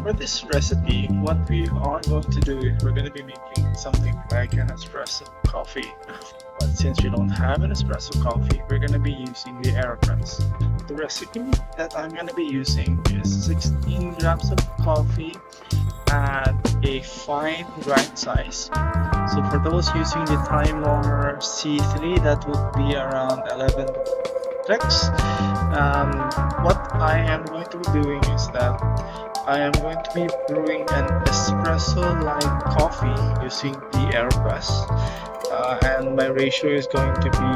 For this recipe, what we are going to do is we're going to be making something like an espresso coffee. But since we don't have an espresso coffee, we're going to be using the AeroPress. The recipe that I'm going to be using is 16 grams of coffee at a fine grind size. So for those using the Time Warmer C3, that would be around 11 clicks. What I am going to be doing is that I am going to be brewing an espresso-like coffee using the AeroPress, and my ratio is going to be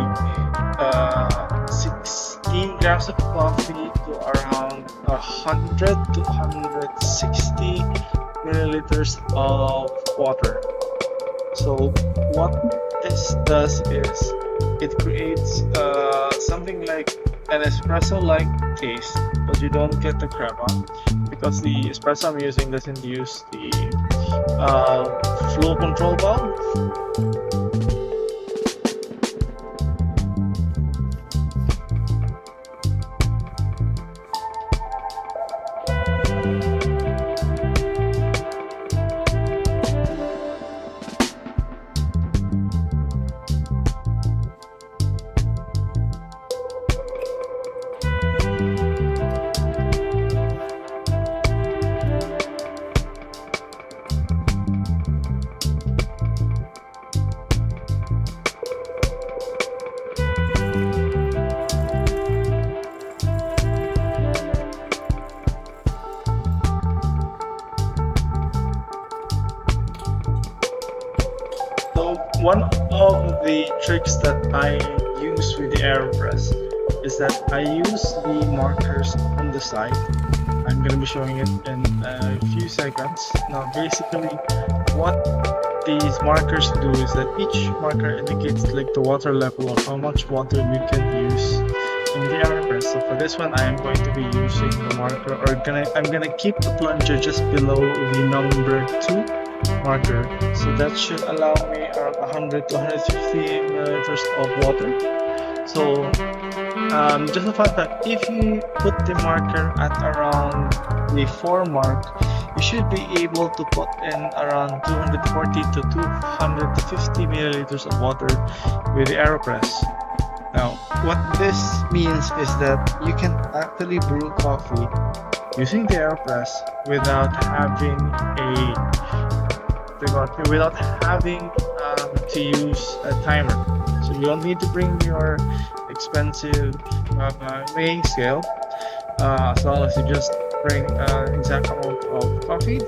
16 grams of coffee to around 100 to 160 milliliters of water. So what this does is it creates something like an espresso-like taste, but you don't get the crema because the espresso I'm using doesn't use the flow control valve. So one of the tricks that I use with the AeroPress is that I use the markers on the side. I'm going to be showing it in a few seconds. Now basically what these markers do is that each marker indicates like the water level of how much water we can use in the AeroPress. So for this one I am going to be using the marker, or I'm gonna keep the plunger just below the number 2 marker, so that should allow me around 100 to 150 milliliters of water. So just a fun fact, if you put the marker at around the 4 mark, you should be able to put in around 240 to 250 milliliters of water with the AeroPress. Now what this means is that you can actually brew coffee using the AeroPress without having to use a timer. So you don't need to bring your expensive weighing scale, as long as you just bring an exact amount of coffee,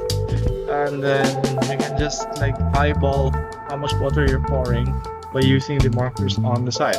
and then you can just like eyeball how much water you're pouring by using the markers on the side.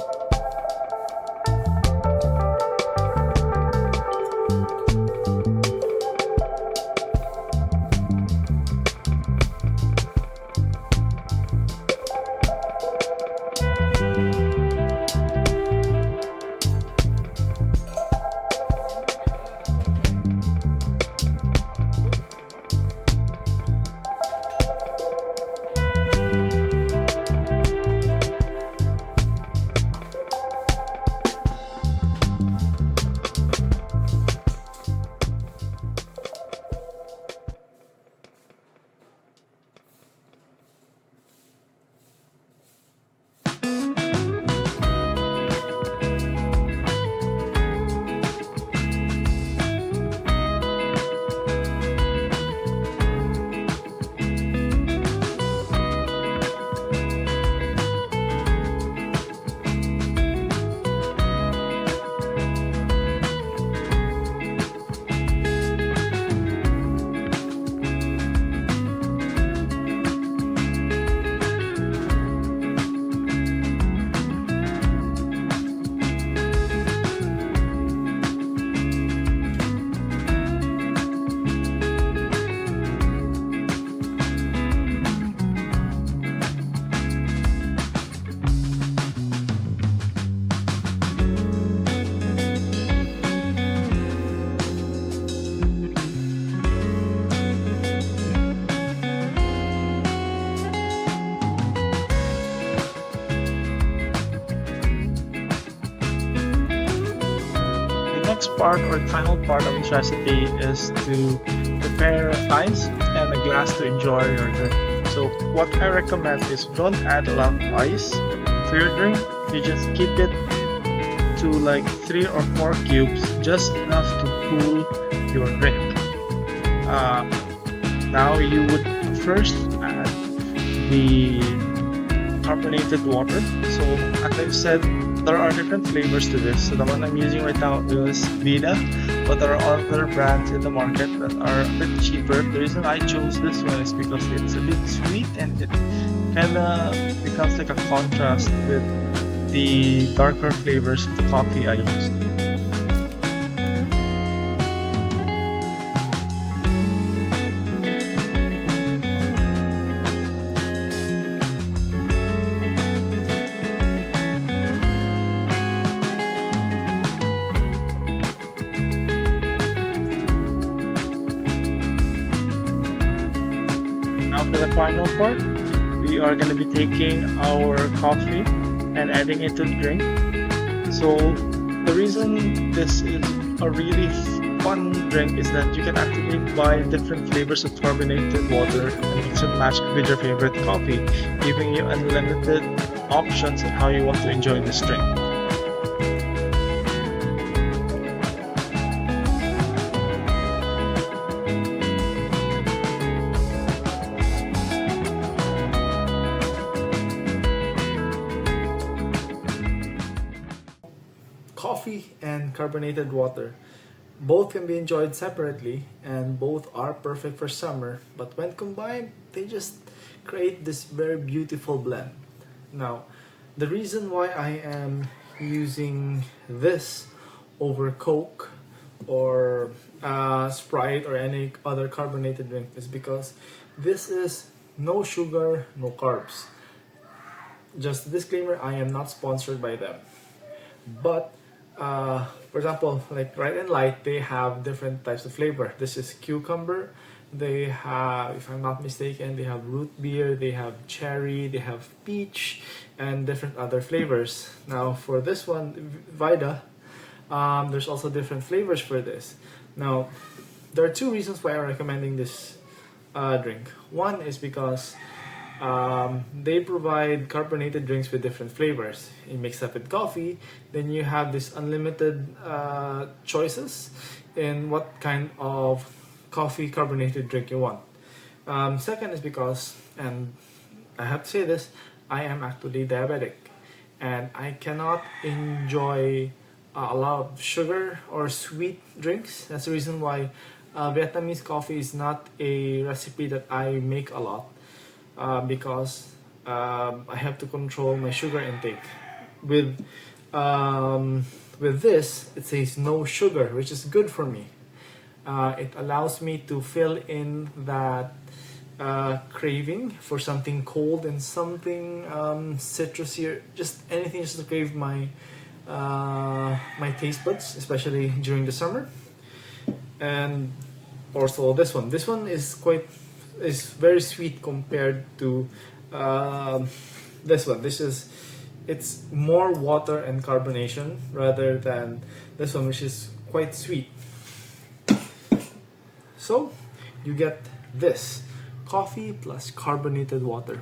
part or the final part of this recipe is to prepare ice and a glass to enjoy your drink. So what I recommend is don't add a lot of ice to your drink. You just keep it to like 3 or 4 cubes, just enough to cool your drink. Uh, Now you would first add the carbonated water. So as I've said, there are different flavors to this. So the one I'm using right now is Vida, but there are other brands in the market that are a bit cheaper. The reason I chose this one is because it's a bit sweet and it kind of becomes like a contrast with the darker flavors of the coffee I used. Now for the final part, we are going to be taking our coffee and adding it to the drink. So the reason this is a really fun drink is that you can actually buy different flavors of carbonated water and mix and match with your favorite coffee, giving you unlimited options on how you want to enjoy this drink. Coffee and carbonated water both can be enjoyed separately and both are perfect for summer, but when combined, they just create this very beautiful blend. Now, the reason why I am using this over Coke or Sprite or any other carbonated drink is because this is no sugar, no carbs. Just a disclaimer, I am not sponsored by them. But for example, like Right and Light, they have different types of flavor. This is cucumber. They have, if I'm not mistaken, they have root beer, they have cherry, they have peach, and different other flavors. Now for this one, Vida, there's also different flavors for this. Now, there are two reasons why I'm recommending this drink. One is because they provide carbonated drinks with different flavors. You mix up with coffee, then you have this unlimited choices in what kind of coffee carbonated drink you want. Second is because, and I have to say this, I am actually diabetic and I cannot enjoy a lot of sugar or sweet drinks. That's the reason why Vietnamese coffee is not a recipe that I make a lot. Because I have to control my sugar intake. With this, it says no sugar, which is good for me. It allows me to fill in that craving for something cold and something citrusy, or just anything just to crave my my taste buds, especially during the summer. And also this one. This one is very sweet compared to this one. It's more water and carbonation rather than this one, which is quite sweet. So you get this coffee plus carbonated water.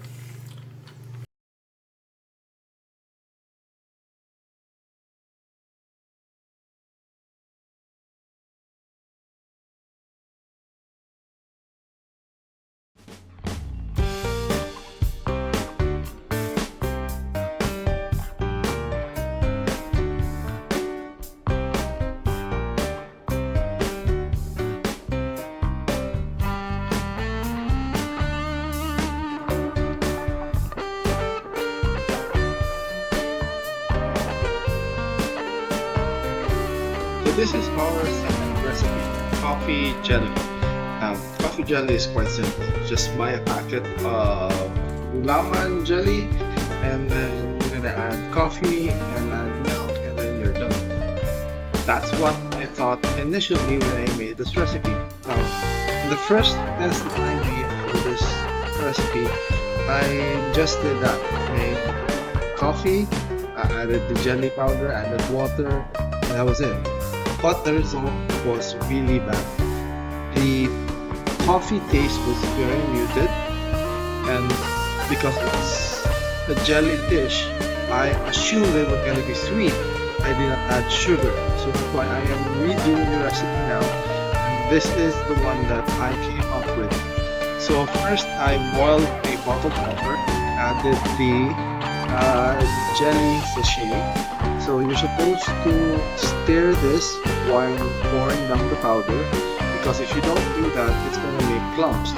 So this is our second recipe, coffee jelly. Now, coffee jelly is quite simple. Just buy a packet of gulaman jelly, and then you're gonna add coffee and add milk, and then you're done. That's what I thought initially when I made this recipe. Now, the first test that I made for this recipe, I just did that. I made coffee, I added the jelly powder, added water, and that was it. but the result was really bad. The coffee taste was very muted, and because it's a jelly dish, I assumed they were gonna be sweet. I did not add sugar, so that's why I am redoing the recipe now. And this is the one that I came up with. So first, I boiled a pot of water, added the jelly sachet. So you're supposed to stir this while pouring down the powder, because if you don't do that, it's gonna make clumps.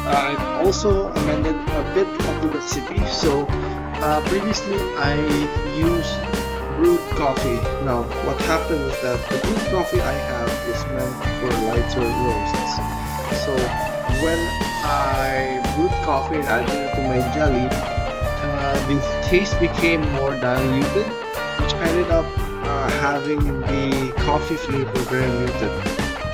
I've also amended a bit of the recipe. So previously I used brewed coffee. Now what happened is that the brewed coffee I have is meant for lighter roasts. So when I brewed coffee and added it to my jelly, the taste became more diluted, which ended up having the coffee flavor very muted.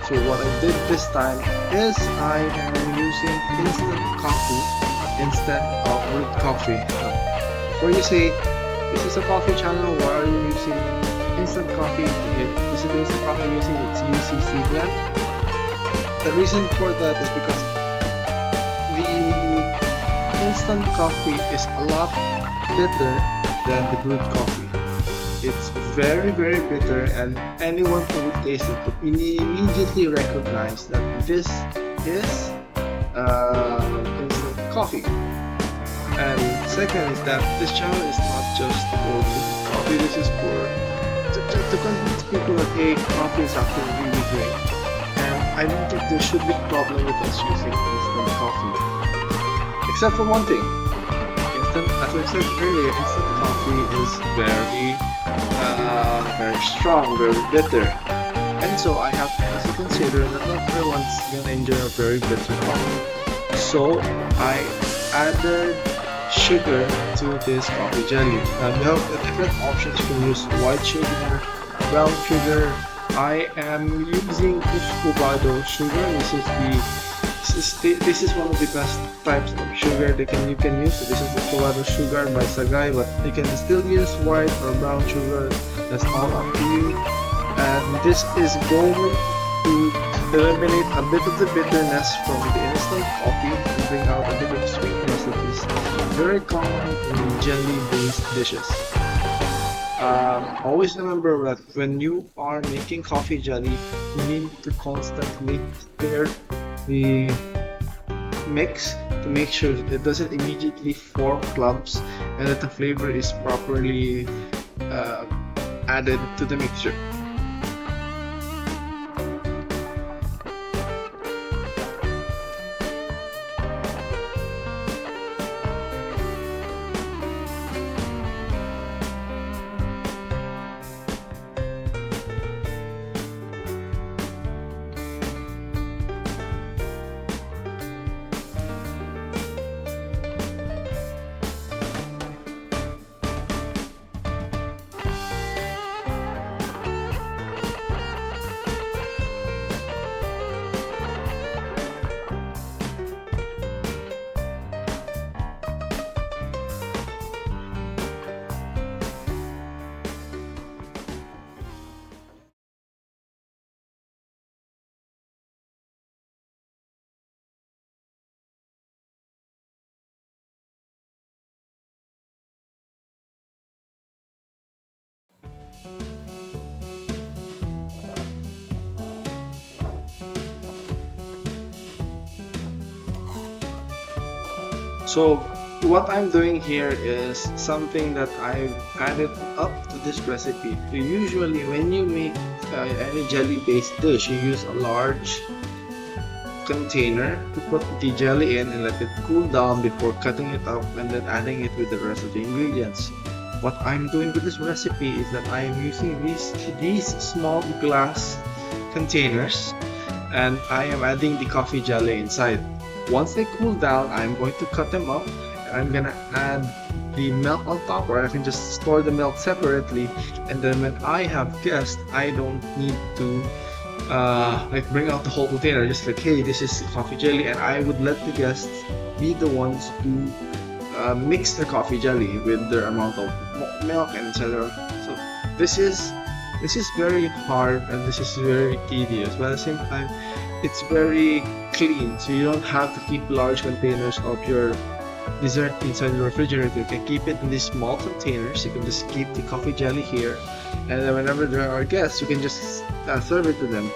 So what I did this time is I am using instant coffee instead of brewed coffee. Before you say, this is a coffee channel, why are you using instant coffee? This is the instant coffee I'm using, it's UCC blend. The reason for that is because the instant coffee is a lot bitter than the brewed coffee. It's very bitter, and anyone who would taste it would immediately recognize that this is instant coffee. And second is that this channel is not just for coffee, this is for to convince people that hey, coffee is actually really great. And I don't think there should be a problem with us using instant coffee. Except for one thing. As I said earlier, instant coffee is very strong, very bitter. And so I have to also consider that not everyone's gonna enjoy a very bitter coffee. So I added sugar to this coffee jelly. You have different options. You can use white sugar, brown sugar. I am using Cubado sugar. This is one of the best types of sugar you can use. So this is the Cubado sugar by Sagay, but you can still use white or brown sugar. That's all up to you. And this is going to eliminate a bit of the bitterness from the instant coffee and bring out a bit of sweetness that is very common in jelly-based dishes. Always remember that when you are making coffee jelly, you need to constantly stir the mix to make sure that it doesn't immediately form clumps and that the flavor is properly added to the mixture. So what I'm doing here is something that I've added up to this recipe. So usually when you make any jelly-based dish, you use a large container to put the jelly in and let it cool down before cutting it up and then adding it with the rest of the ingredients. What I'm doing with this recipe is that I am using these small glass containers, and I am adding the coffee jelly inside. Once they cool down, I'm going to cut them up and I'm gonna add the milk on top, or I can just store the milk separately, and then when I have guests, I don't need to like bring out the whole container. Just like, hey, this is coffee jelly, and I would let the guests be the ones to mix their coffee jelly with their amount of milk and etc. So this is This is very hard and this is very tedious, but at the same time, it's very clean. So you don't have to keep large containers of your dessert inside the refrigerator. You can keep it in these small containers. You can just keep the coffee jelly here, and then whenever there are guests, you can just serve it to them.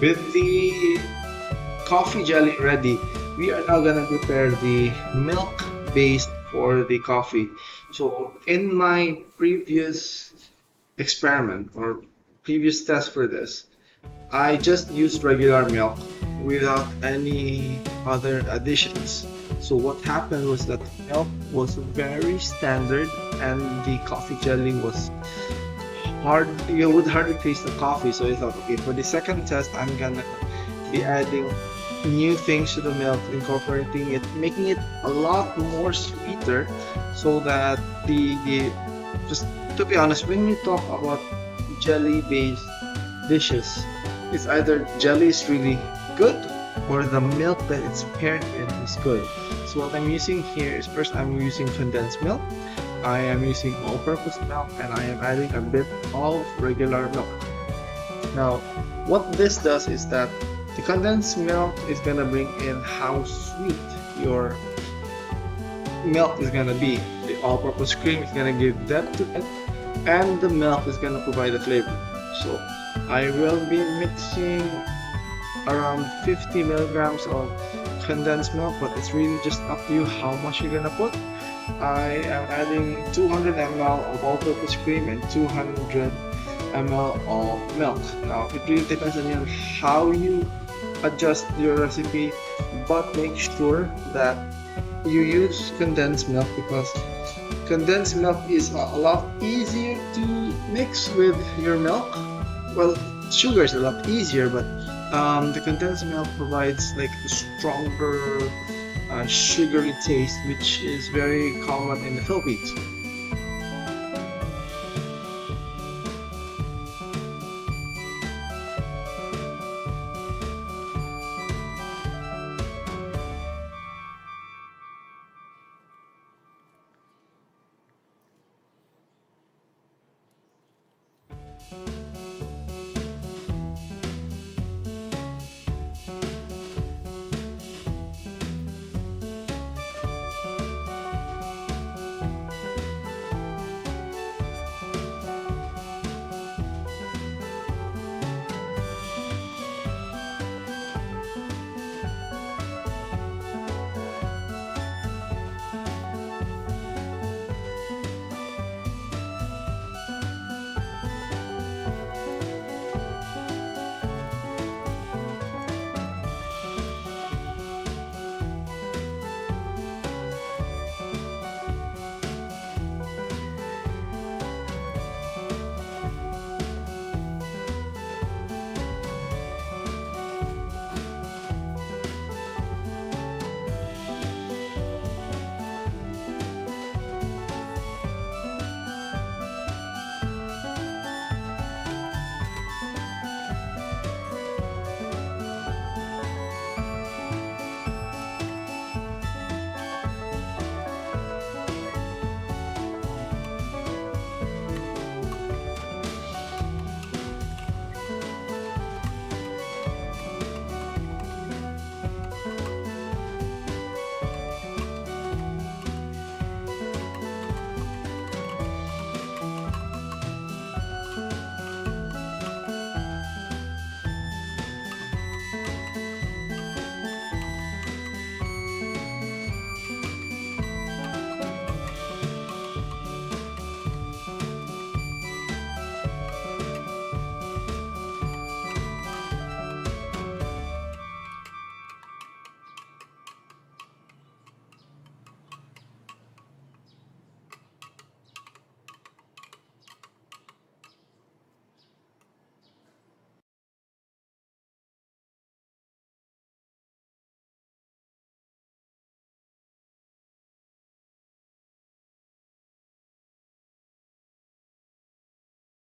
With the coffee jelly ready, we are now gonna prepare the milk base for the coffee. So in my previous experiment or previous test for this, I just used regular milk without any other additions. So what happened was that milk was very standard and the coffee jelly was hard. You would hardly taste the coffee. So I thought, okay, for the second test, I'm gonna be adding new things to the milk, incorporating it, making it a lot more sweeter, so that the just to be honest, when we talk about jelly-based dishes, it's either jelly is really good or the milk that it's paired with is good. So what I'm using here is first I'm using condensed milk. I am using all-purpose milk and I am adding a bit of regular milk. Now, what this does is that the condensed milk is gonna bring in how sweet your milk is gonna be. The all-purpose cream is gonna give depth to it, and the milk is gonna provide the flavor. So I will be mixing around 50 milligrams of condensed milk, but it's really just up to you how much you're gonna put. I am adding 200 ml of all-purpose cream and 200 ml of milk. Now, it really depends on you how you adjust your recipe, but make sure that you use condensed milk because condensed milk is a lot easier to mix with your milk. Well, sugar is a lot easier, but the condensed milk provides like a stronger sugary taste, which is very common in the Philippines.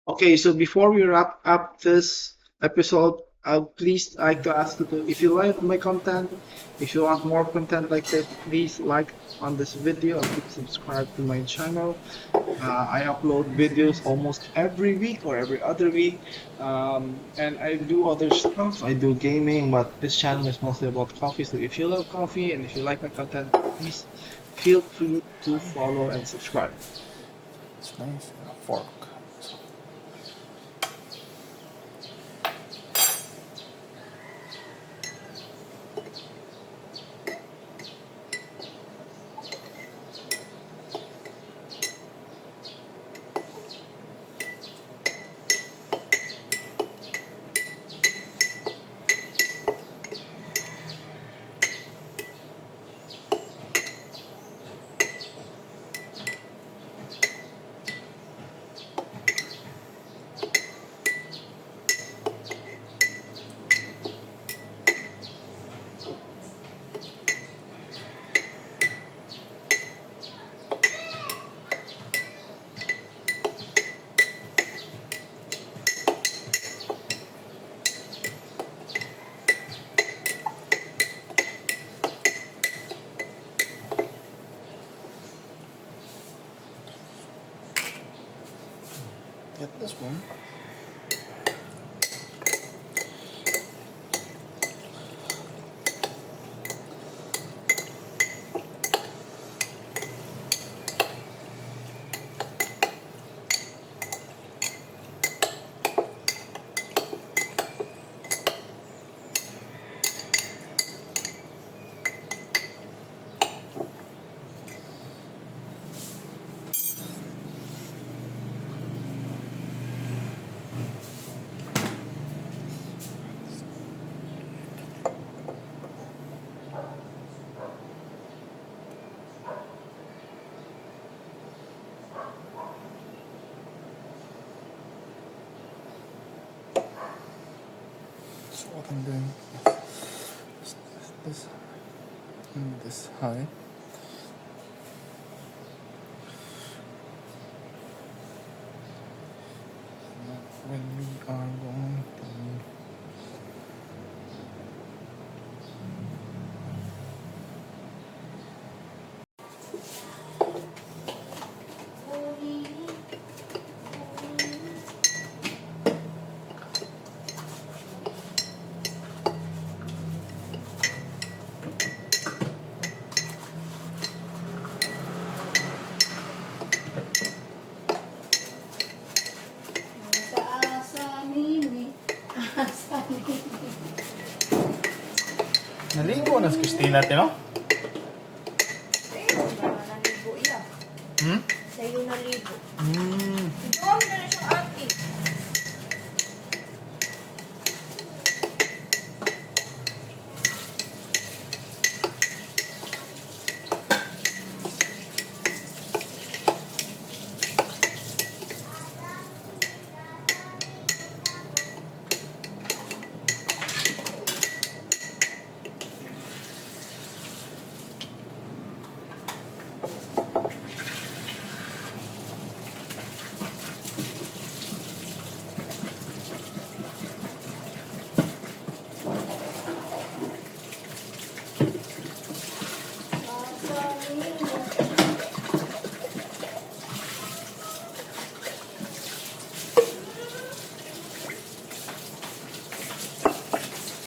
Okay, so before we wrap up this episode, I'll please like to ask you to, if you like my content, if you want more content like this, please like on this video and please subscribe to my channel. I upload videos almost every week or every other week, and I do other stuff. I do gaming, but this channel is mostly about coffee. So if you love coffee and if you like my content, please feel free to follow and subscribe. It's nice. A fork. Get this one. So what I'm doing is this high. When we are going to naligo na si Christina, no? Naligo iya. Hmm? Sa'yo naligo. Doon na na siyang ate.